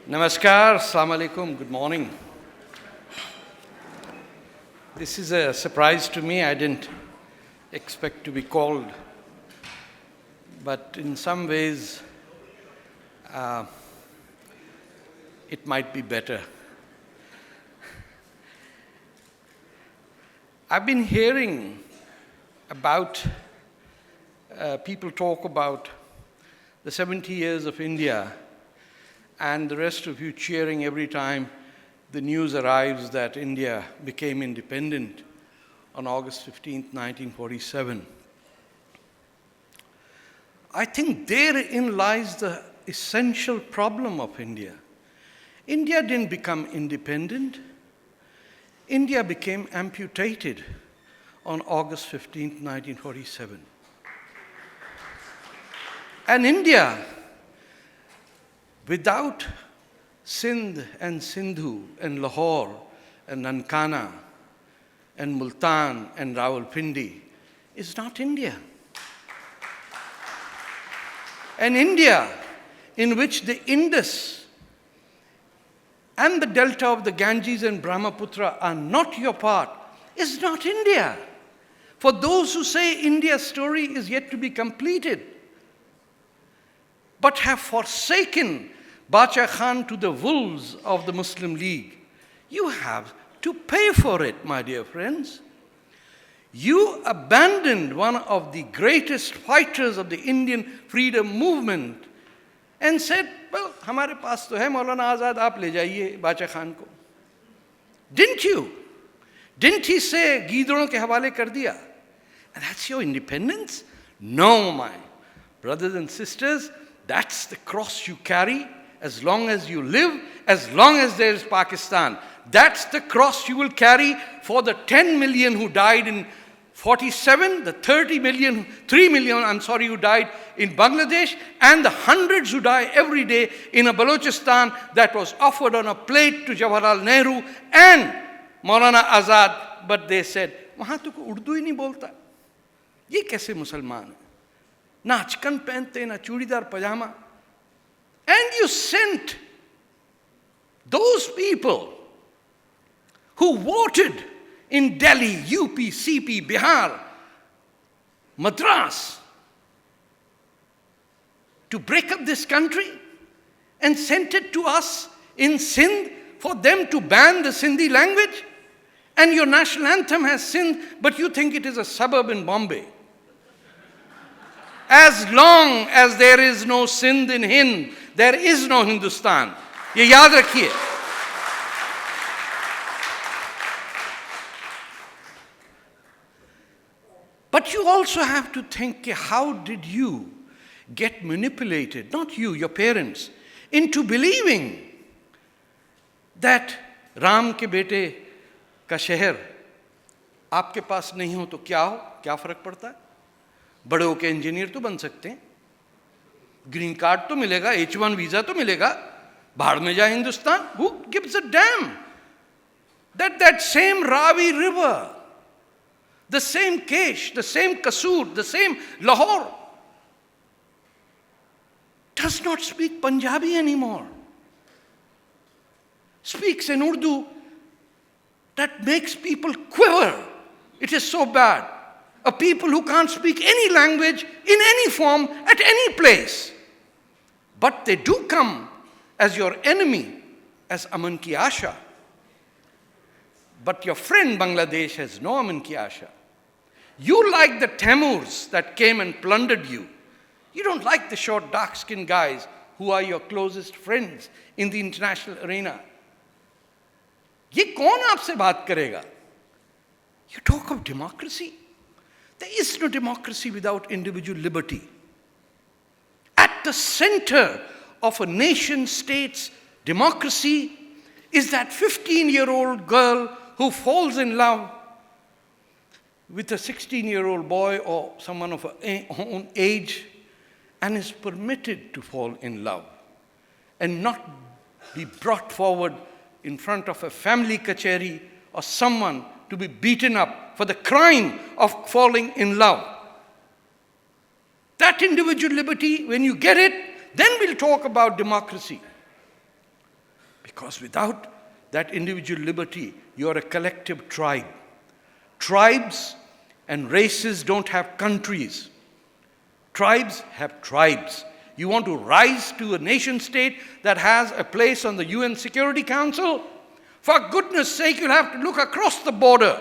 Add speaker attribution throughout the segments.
Speaker 1: Namaskar, Assalamu alaikum, good morning. This is a surprise to me. I didn't expect to be called. But in some ways, it might be better. I've been hearing about people talk about the 70 years of India, and the rest of you cheering every time the news arrives that India became independent on August 15th, 1947. I think therein lies the essential problem of India. India didn't become independent. India became amputated on August 15th, 1947. And India, without Sindh and Sindhu and Lahore and Nankana and Multan and Rawalpindi, is not India. An India in which the Indus and the delta of the Ganges and Brahmaputra are not your part is not India. For those who say India's story is yet to be completed, but have forsaken Bacha Khan to the wolves of the Muslim League, you have to pay for it, my dear friends. You abandoned one of the greatest fighters of the Indian freedom movement and said, well, hamare paas to hai Maulana Azad, aap le jaiye Bacha Khan ko. Didn't you? Didn't he say, Giidron ke hawale kar diya? And that's your independence? No, my brothers and sisters, that's the cross you carry as long as you live, as long as there is Pakistan. That's the cross you will carry for the 10 million who died in 47, the 3 million who died in Bangladesh, and the hundreds who die every day in a Balochistan that was offered on a plate to Jawaharlal Nehru and Maulana Azad, but they said, wahan to Urdu hi nahi bolta. Ye kaise Musalman hai? Na achkan pehante, na chudidar pajama. And you sent those people who voted in Delhi, UP, CP, Bihar, Madras to break up this country and sent it to us in Sindh for them to ban the Sindhi language. And your national anthem has Sindh, but you think it is a suburb in Bombay. As long as there is no Sindh in Hind, there is no Hindustan. Ye yaad rakhiye. But you also have to think, how did you get manipulated, not you, your parents, into believing that Ram ke bete ka shehar aapke paas nahi ho to kya ho? Kya farak padta hai? बड़े होके engineer तो बन सकते हैं, green card तो मिलेगा, H1 visa तो मिलेगा, बाहर में जाए Hindustan. Who gives a damn that same Ravi river, the same Kesh, the same Kasur, the same Lahore does not speak Punjabi anymore, speaks an Urdu that makes people quiver. It is so bad. A people who can't speak any language in any form at any place. But they do come as your enemy, as Aman ki Asha. But your friend Bangladesh has no Aman ki Asha. You like the Taimurs that came and plundered you. You don't like the short, dark-skinned guys who are your closest friends in the international arena. Ye kaun aapse baat karega? You talk of democracy. There is no democracy without individual liberty. At the center of a nation-state's democracy is that 15-year-old girl who falls in love with a 16-year-old boy or someone of her own age and is permitted to fall in love and not be brought forward in front of a family kacheri or someone to be beaten up for the crime of falling in love. That individual liberty, when you get it, then we'll talk about democracy. Because without that individual liberty, you are a collective tribe. Tribes and races don't have countries. Tribes have tribes. You want to rise to a nation state that has a place on the UN Security Council? For goodness sake, you'll have to look across the border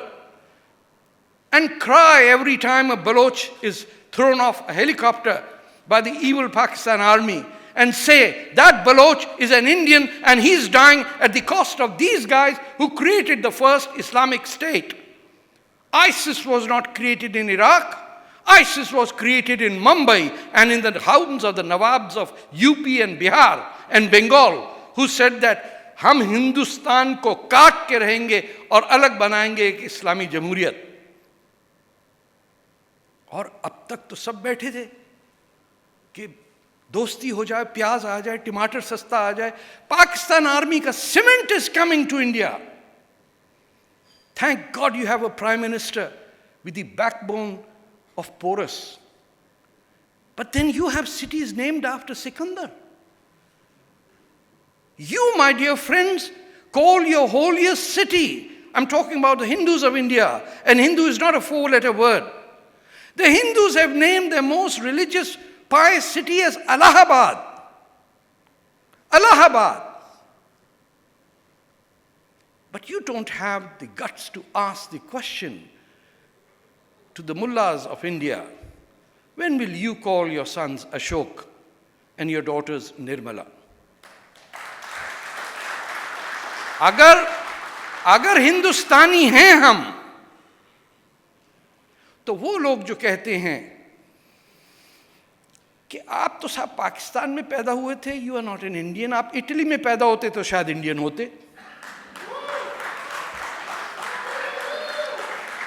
Speaker 1: and cry every time a Baloch is thrown off a helicopter by the evil Pakistan army and say that Baloch is an Indian and he's dying at the cost of these guys who created the first Islamic state. ISIS was not created in Iraq. ISIS was created in Mumbai and in the homes of the Nawabs of UP and Bihar and Bengal, who said that हम हिंदुस्तान को काट के रहेंगे और अलग बनाएंगे एक इस्लामी जमहूरियत. और अब तक तो सब बैठे थे कि दोस्ती हो जाए, प्याज आ जाए, टमाटर सस्ता आ जाए. पाकिस्तान आर्मी का cement is coming to India. Thank God you have a prime minister with the backbone of Porus. But then you have cities named after Sikandar. You, my dear friends, call your holiest city. I'm talking about the Hindus of India. And Hindu is not a four-letter word. The Hindus have named their most religious, pious city as Allahabad. Allahabad. But you don't have the guts to ask the question to the mullahs of India, when will you call your sons Ashok and your daughters Nirmala? अगर हिंदुस्तानी हैं हम, तो वो लोग जो कहते हैं कि आप तो साहब पाकिस्तान में पैदा हुए थे, you are not an Indian, आप इटली में पैदा होते तो शायद इंडियन होते.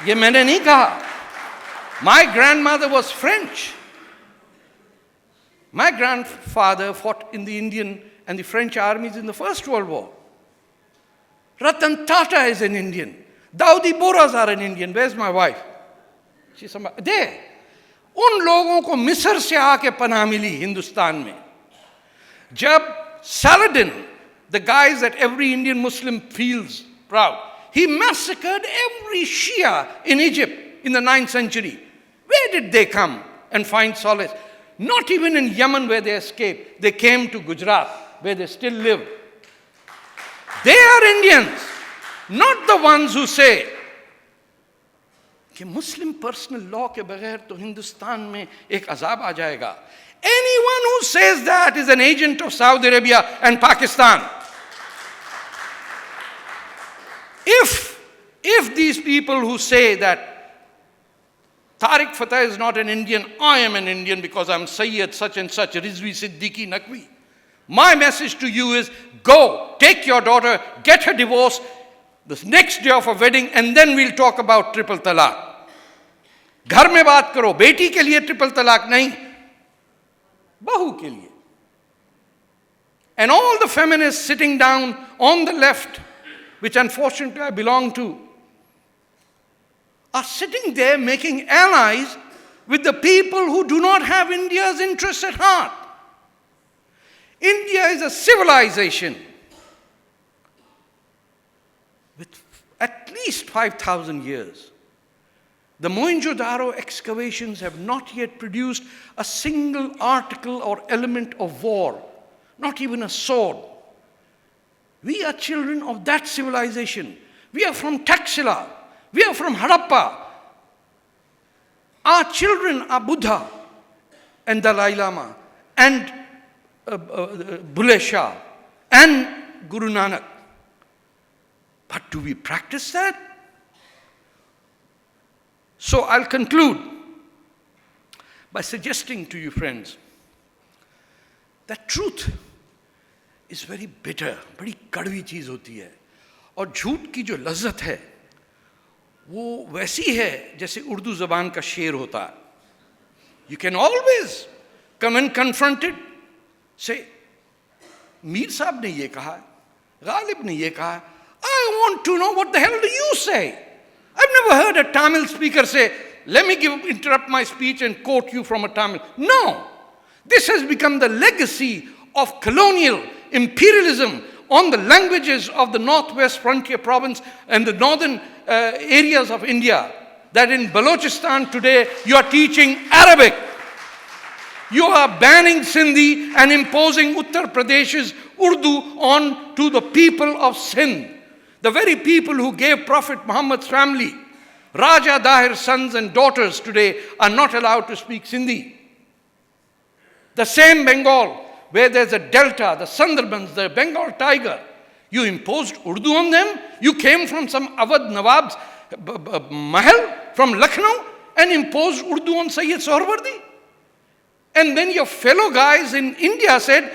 Speaker 1: ये मैंने नहीं कहा. My grandmother was French. My grandfather fought in the Indian and the French armies in the First World War. Ratan Tata is an Indian. Daudi Boras are an Indian. Where's my wife? She's there. उन लोगों को मिस्र से आके पनाह मिली हिंदुस्तान में. जब Saladin, the guys that every Indian Muslim feels proud, he massacred every Shia in Egypt in the 9th century. Where did they come and find solace? Not even in Yemen where they escaped. They came to Gujarat where they still live. They are Indians, not the ones who say कि मुस्लिम personal law के बगैर तो हिंदुस्तान में एक अजाब आ जाएगा. Anyone who says that is an agent of Saudi Arabia and Pakistan. If these people who say that Tarek Fatah is not an Indian, I am an Indian because I'm Sayyid such and such, Rizvi Siddiqui Naqvi. My message to you is, go, take your daughter, get her divorce the next day of a wedding, and then we'll talk about triple talaq. घर में बात करो, बेटी के लिए triple तलाक नहीं, बहू के लिए. And all the feminists sitting down on the left, which unfortunately I belong to, are sitting there making allies with the people who do not have India's interests at heart. India is a civilization with at least 5,000 years. The Mohenjo-daro excavations have not yet produced a single article or element of war, not even a sword. We are children of that civilization. We are from Taxila. We are from Harappa. Our children are Buddha and Dalai Lama and Bulle Shah and Guru Nanak. But do we practice that? So I'll conclude by suggesting to you, friends, that truth is very bitter, बड़ी कड़वी चीज़ होती है. और झूठ की जो लज्जत है वो वैसी है जैसे उर्दू ज़बान का शेर होता है. You can always come and confront it. Say, Mir साहब ने ये कहा, गालिब ने ये कहा. I want to know what the hell do you say? I've never heard a Tamil speaker say, let me interrupt my speech and quote you from a Tamil. No. This has become the legacy of colonial imperialism on the languages of the northwest frontier province and the northern areas of India, that in Balochistan today you are teaching Arabic. You are banning Sindhi and imposing Uttar Pradesh's Urdu on to the people of Sindh. The very people who gave Prophet Muhammad's family, Raja Dahir's sons and daughters today are not allowed to speak Sindhi. The same Bengal, where there's a delta, the Sundarbans, the Bengal tiger, you imposed Urdu on them? You came from some Awadh Nawab's mahal from Lucknow and imposed Urdu on Sayyid Sohrawardi? And then your fellow guys in India said,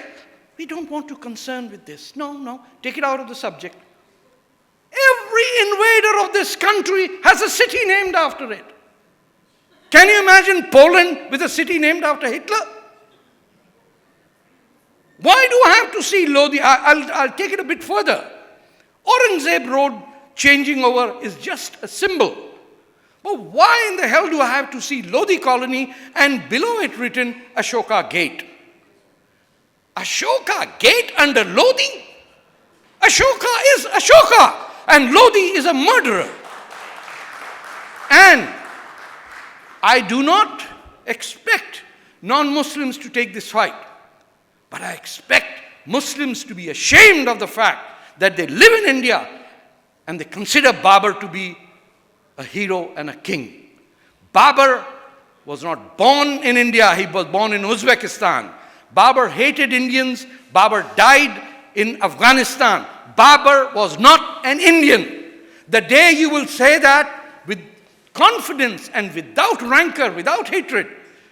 Speaker 1: we don't want to concern with this. No, take it out of the subject. Every invader of this country has a city named after it. Can you imagine Poland with a city named after Hitler? Why do I have to see Lodi? I'll take it a bit further. Aurangzeb Road changing over is just a symbol. But why in the hell do I have to see Lodi colony and below it written Ashoka Gate? Ashoka Gate under Lodi? Ashoka is Ashoka and Lodi is a murderer. And I do not expect non-Muslims to take this fight. But I expect Muslims to be ashamed of the fact that they live in India and they consider Babur to be a hero and a king. Babur was not born in India, he was born in Uzbekistan. Babur hated Indians, Babur died in Afghanistan. Babur was not an Indian. The day you will say that with confidence and without rancor, without hatred,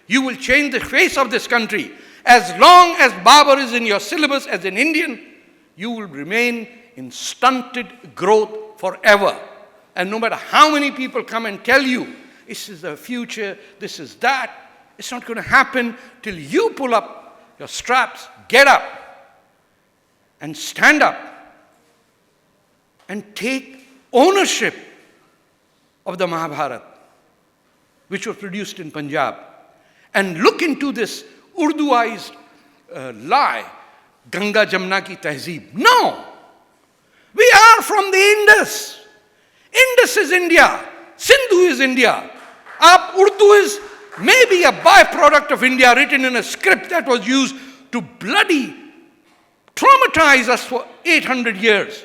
Speaker 1: you will change the face of this country. As long as Babur is in your syllabus as an Indian, you will remain in stunted growth forever. And no matter how many people come and tell you, this is the future, this is that, it's not going to happen till you pull up your straps, get up, and stand up, and take ownership of the Mahabharata, which was produced in Punjab, and look into this Urduized lie, Ganga Jamna ki Tehzeeb. No! We are from the Indus. Indus is India. Sindhu is India. Urdu is maybe a byproduct of India written in a script that was used to bloody traumatize us for 800 years.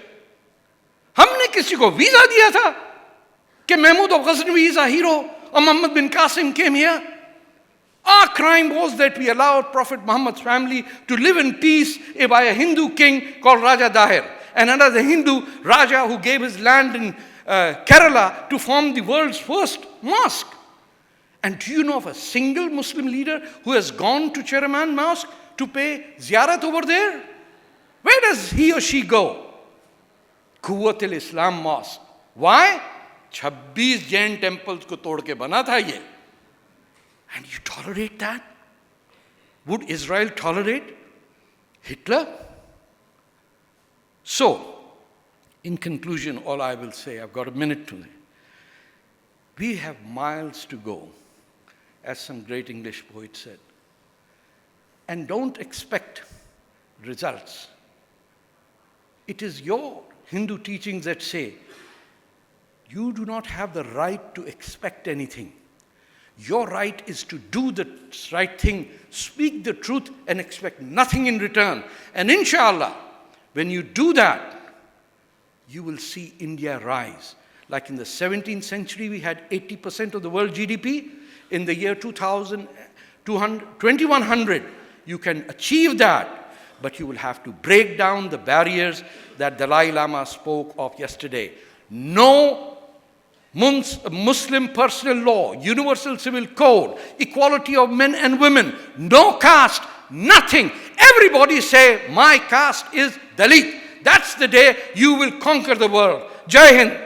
Speaker 1: हमने किसी को visa दिया था कि Mahmood of Ghaznavi is a hero or Muhammad bin Qasim came here? Our crime was that we allowed Prophet Muhammad's family to live in peace by a Hindu king called Raja Dahir, and another Hindu Raja who gave his land in Kerala to form the world's first mosque. And do you know of a single Muslim leader who has gone to Cheraman Mosque to pay ziyarat over there? Where does he or she go? Quwwat al-Islam Mosque. Why? 26 Jain temples ko tod ke bana tha ye. And you tolerate that? Would Israel tolerate Hitler? So, in conclusion, all I will say, I've got a minute to say, we have miles to go, as some great English poet said. And don't expect results. It is your Hindu teachings that say, you do not have the right to expect anything. Your right is to do the right thing, speak the truth, and expect nothing in return. And inshallah, when you do that, you will see India rise. Like in the 17th century, we had 80% of the world GDP. In the year 2100, you can achieve that, but you will have to break down the barriers that Dalai Lama spoke of yesterday. No Muslim personal law, universal civil code, equality of men and women, no caste, nothing. Everybody say, my caste is Dalit. That's the day you will conquer the world. Jai Hind.